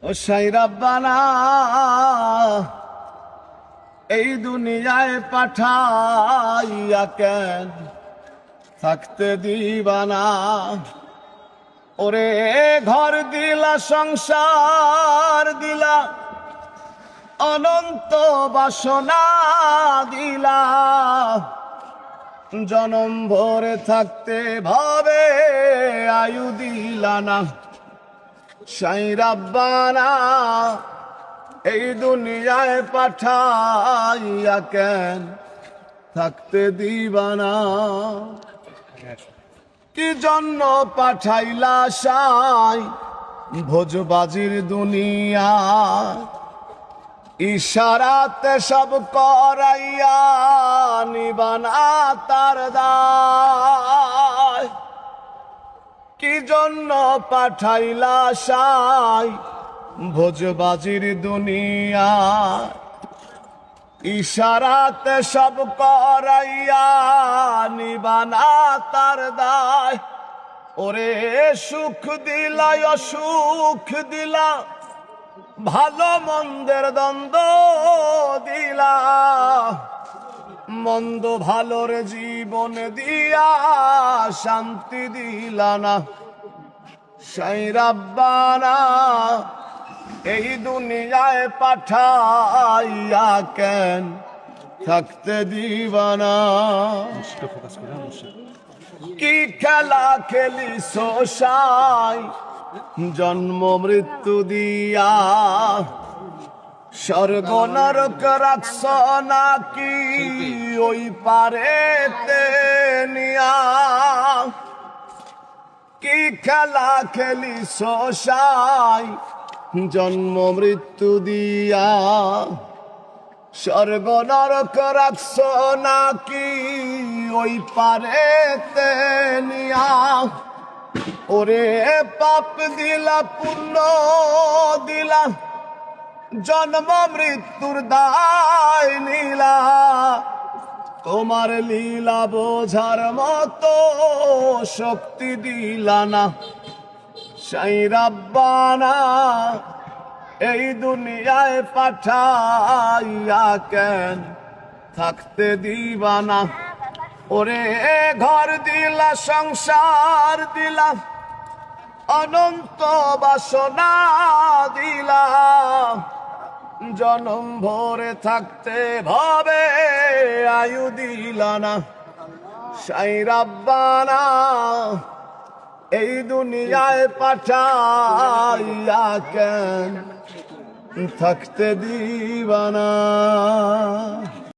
ও সাই রাব্বানা এই দুনিয়ায় পাঠাইয়া কেন থাকতে দিবানা। ওরে ঘর দিলা, সংসার দিলা, অনন্ত বাসনা দিলা, জনম ভরে থাকতে ভাবে আয়ু দিলা না। সাই রাব্বানা এই দুনিয়ায় পাঠাইয়া কেন থাকতে দিবানা। কি জন্য পাঠাইলা সাই ভোজবাজির দুনিয়া, ইশারাতে সব করাইয়া নিবানা তার দায়। কি জন্য পাঠাইলা সাই ভোজবাজির দুনিয়া, ইশারাতে সব করাইয়া নিবানা তার দায়। ওরে সুখ দিলা অসুখ দিলা, ভালো মন্দের দ্বন্দ্ব দিলা, মন্দ ভালোর জীবন দিয়া শান্তি দিলা না। সাই রাব্বানা এই দুনিয়ায় পাঠাইয়া কেন থাকতে দিবানা। কি খেলা খেলিস সাই জন্ম মৃত্যু দিয়া, স্বর্গ নরক রাখছ নাকি ওই পারেতে নিয়া। কি খেলা খেলিস সাই জন্ম মৃত্যু দিয়া, স্বর্গ নরক রাখছ নাকি ওই পারেতে নিয়া। ওরে পাপ দিলা পুণ্য দিলা, জন্ম মৃত্যুর দায় নীলা, তোমার লীলা বোঝার মতো শক্তি দিলা না। সাই রাব্বানা এই দুনিয়ায় পাঠাইয়া কেন থাকতে দিবানা। ওরে ঘর দিলা, সংসার দিলা, অনন্ত বাসনা দিলা, জনম ভরে থাকতে ভাবে আয়ু দিলা না। সাই রাব্বানা এই দুনিয়ায় পাঠাইয়া কেন থাকতে দিবানা।